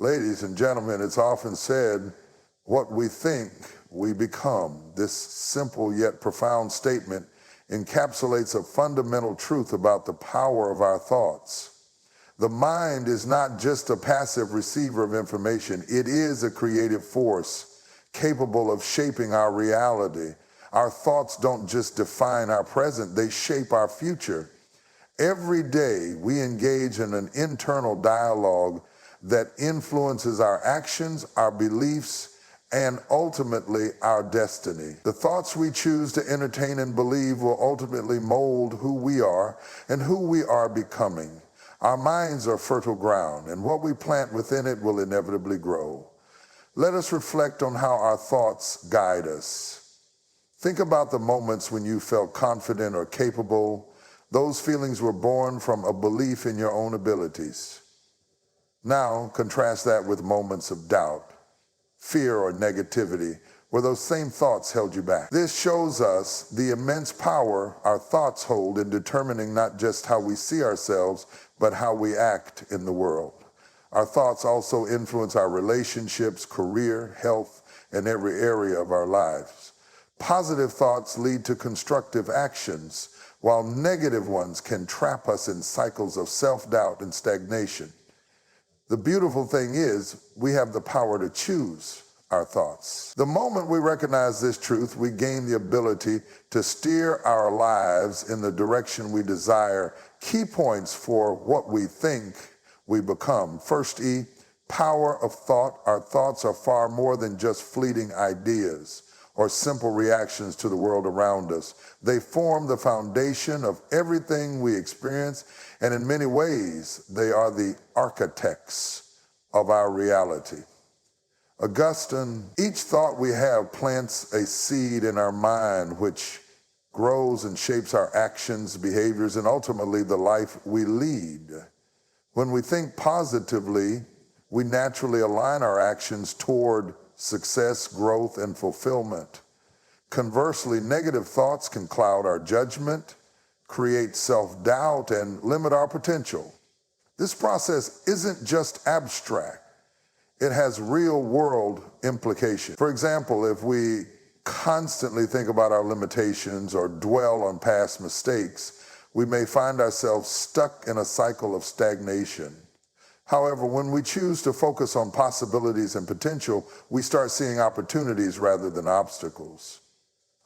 Ladies and gentlemen, it's often said, what we think, we become. This simple yet profound statement encapsulates a fundamental truth about the power of our thoughts. The mind is not just a passive receiver of information. It is a creative force capable of shaping our reality. Our thoughts don't just define our present, they shape our future. Every day we engage in an internal dialogue that influences our actions, our beliefs, and ultimately our destiny. The thoughts we choose to entertain and believe will ultimately mold who we are and who we are becoming. Our minds are fertile ground, and what we plant within it will inevitably grow. Let us reflect on how our thoughts guide us. Think about the moments when you felt confident or capable. Those feelings were born from a belief in your own abilities. Now, contrast that with moments of doubt, fear, or negativity, where those same thoughts held you back. This shows us the immense power our thoughts hold in determining not just how we see ourselves, but how we act in the world. Our thoughts also influence our relationships, career, health, and every area of our lives. Positive thoughts lead to constructive actions, while negative ones can trap us in cycles of self-doubt and stagnation. The beautiful thing is, we have the power to choose our thoughts. The moment we recognize this truth, we gain the ability to steer our lives in the direction we desire. Key points for what we think we become. First E, power of thought. Our thoughts are far more than just fleeting ideas or simple reactions to the world around us. They form the foundation of everything we experience, and in many ways, they are the architects of our reality. Augustine, each thought we have plants a seed in our mind which grows and shapes our actions, behaviors, and ultimately the life we lead. When we think positively, we naturally align our actions toward success, growth, and fulfillment. Conversely, negative thoughts can cloud our judgment, create self-doubt, and limit our potential. This process isn't just abstract. It has real-world implications. For example, if we constantly think about our limitations or dwell on past mistakes, we may find ourselves stuck in a cycle of stagnation. However, when we choose to focus on possibilities and potential, we start seeing opportunities rather than obstacles.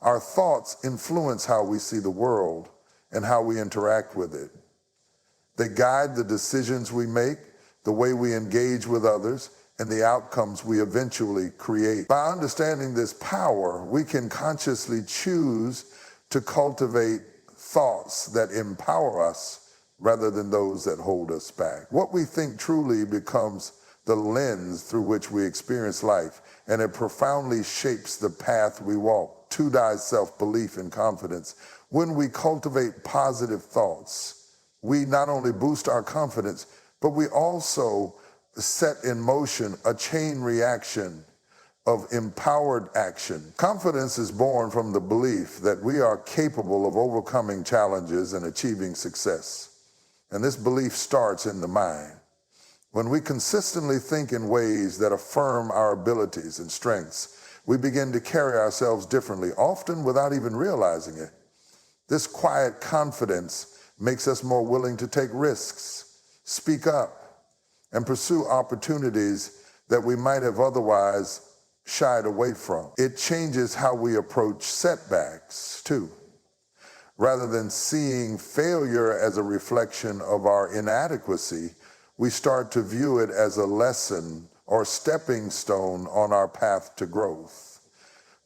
Our thoughts influence how we see the world and how we interact with it. They guide the decisions we make, the way we engage with others, and the outcomes we eventually create. By understanding this power, we can consciously choose to cultivate thoughts that empower us rather than those that hold us back. What we think truly becomes the lens through which we experience life, and it profoundly shapes the path we walk. To die self-belief and confidence. When we cultivate positive thoughts, we not only boost our confidence, but we also set in motion a chain reaction of empowered action. Confidence is born from the belief that we are capable of overcoming challenges and achieving success. And this belief starts in the mind. When we consistently think in ways that affirm our abilities and strengths, we begin to carry ourselves differently, often without even realizing it. This quiet confidence makes us more willing to take risks, speak up, and pursue opportunities that we might have otherwise shied away from. It changes how we approach setbacks, too. Rather than seeing failure as a reflection of our inadequacy, we start to view it as a lesson or stepping stone on our path to growth.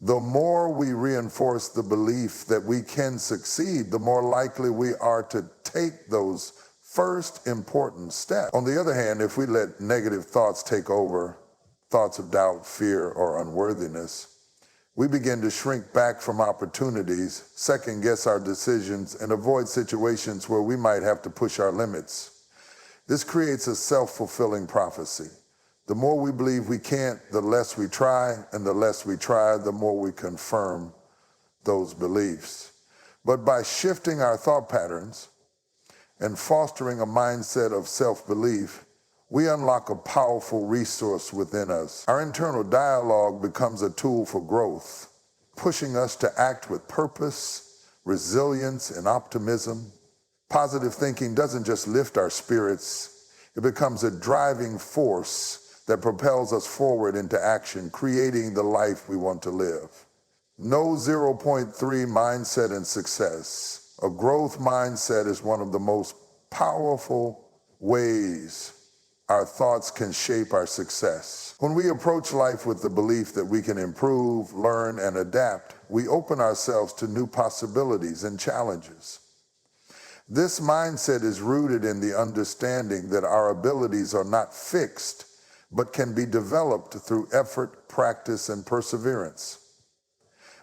The more we reinforce the belief that we can succeed, the more likely we are to take those first important steps. On the other hand, if we let negative thoughts take over, thoughts of doubt, fear, or unworthiness, we begin to shrink back from opportunities, second-guess our decisions, and avoid situations where we might have to push our limits. This creates a self-fulfilling prophecy. The more we believe we can't, the less we try, and the less we try, the more we confirm those beliefs. But by shifting our thought patterns and fostering a mindset of self-belief, we unlock a powerful resource within us. Our internal dialogue becomes a tool for growth, pushing us to act with purpose, resilience, and optimism. Positive thinking doesn't just lift our spirits, it becomes a driving force that propels us forward into action, creating the life we want to live. No 0.3 mindset and success. A growth mindset is one of the most powerful ways our thoughts can shape our success. When we approach life with the belief that we can improve, learn, and adapt, we open ourselves to new possibilities and challenges. This mindset is rooted in the understanding that our abilities are not fixed, but can be developed through effort, practice, and perseverance.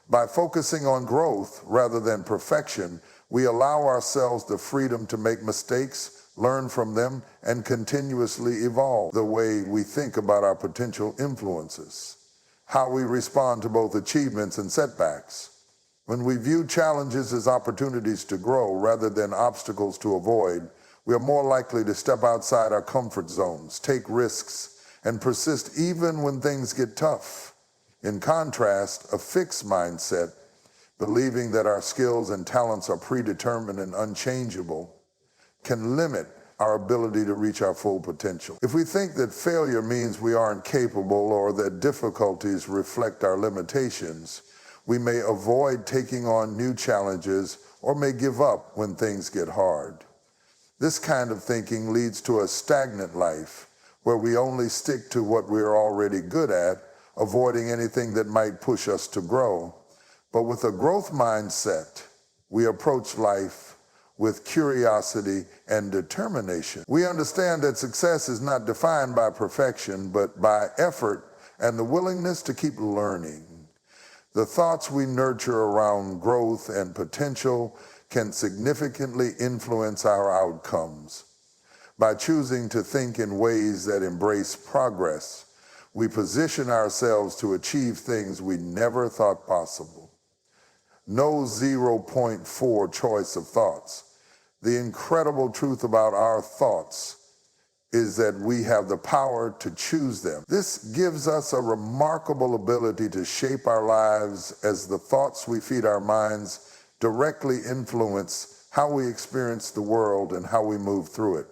By focusing on growth rather than perfection, we allow ourselves the freedom to make mistakes, learn from them, and continuously evolve the way we think about our potential influences, how we respond to both achievements and setbacks. When we view challenges as opportunities to grow rather than obstacles to avoid, we are more likely to step outside our comfort zones, take risks, and persist even when things get tough. In contrast, a fixed mindset, believing that our skills and talents are predetermined and unchangeable, can limit our ability to reach our full potential. If we think that failure means we aren't capable or that difficulties reflect our limitations, we may avoid taking on new challenges or may give up when things get hard. This kind of thinking leads to a stagnant life where we only stick to what we're already good at, avoiding anything that might push us to grow. But with a growth mindset, we approach life with curiosity and determination. We understand that success is not defined by perfection, but by effort and the willingness to keep learning. The thoughts we nurture around growth and potential can significantly influence our outcomes. By choosing to think in ways that embrace progress, we position ourselves to achieve things we never thought possible. No 0.4 choice of thoughts. The incredible truth about our thoughts is that we have the power to choose them. This gives us a remarkable ability to shape our lives, as the thoughts we feed our minds directly influence how we experience the world and how we move through it.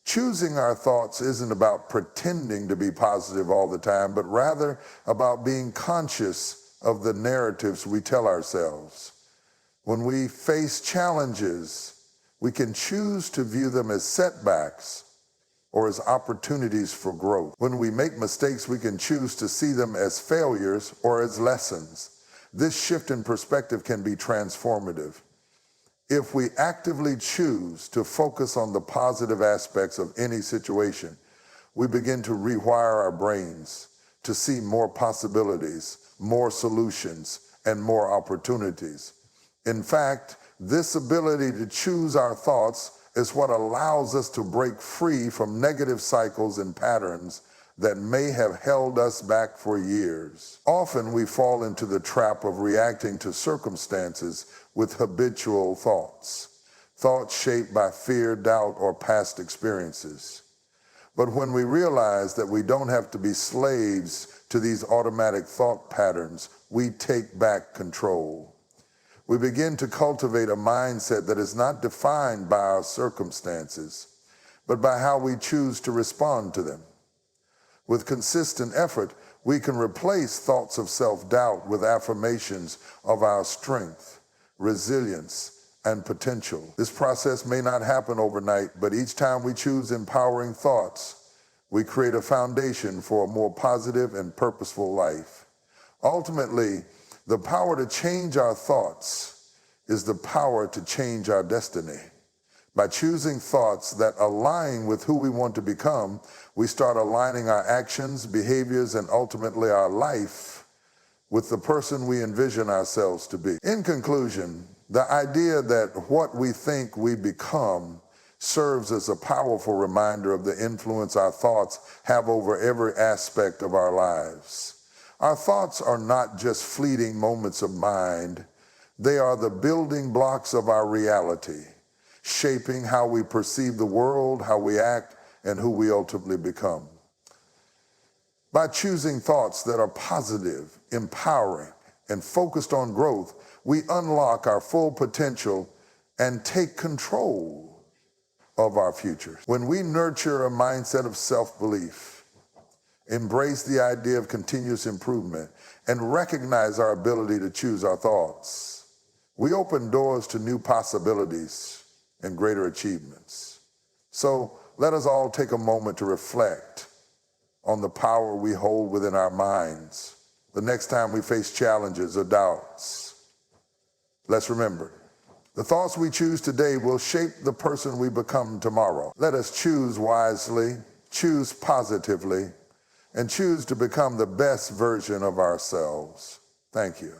Choosing our thoughts isn't about pretending to be positive all the time, but rather about being conscious of the narratives we tell ourselves. When we face challenges, we can choose to view them as setbacks or as opportunities for growth. When we make mistakes, we can choose to see them as failures or as lessons. This shift in perspective can be transformative. If we actively choose to focus on the positive aspects of any situation, we begin to rewire our brains to see more possibilities, more solutions, and more opportunities. In fact, this ability to choose our thoughts is what allows us to break free from negative cycles and patterns that may have held us back for years. Often we fall into the trap of reacting to circumstances with habitual thoughts shaped by fear, doubt, or past experiences. But when we realize that we don't have to be slaves to these automatic thought patterns, we take back control. We begin to cultivate a mindset that is not defined by our circumstances, but by how we choose to respond to them. With consistent effort, we can replace thoughts of self-doubt with affirmations of our strength, resilience, and potential. This process may not happen overnight, but each time we choose empowering thoughts, we create a foundation for a more positive and purposeful life. Ultimately, the power to change our thoughts is the power to change our destiny. By choosing thoughts that align with who we want to become, we start aligning our actions, behaviors, and ultimately our life with the person we envision ourselves to be. In conclusion, the idea that what we think we become serves as a powerful reminder of the influence our thoughts have over every aspect of our lives. Our thoughts are not just fleeting moments of mind. They are the building blocks of our reality, shaping how we perceive the world, how we act, and who we ultimately become. By choosing thoughts that are positive, empowering, and focused on growth, we unlock our full potential and take control of our future. When we nurture a mindset of self-belief, embrace the idea of continuous improvement, and recognize our ability to choose our thoughts, we open doors to new possibilities and greater achievements. So let us all take a moment to reflect on the power we hold within our minds the next time we face challenges or doubts. Let's remember, the thoughts we choose today will shape the person we become tomorrow. Let us choose wisely, choose positively, and choose to become the best version of ourselves. Thank you.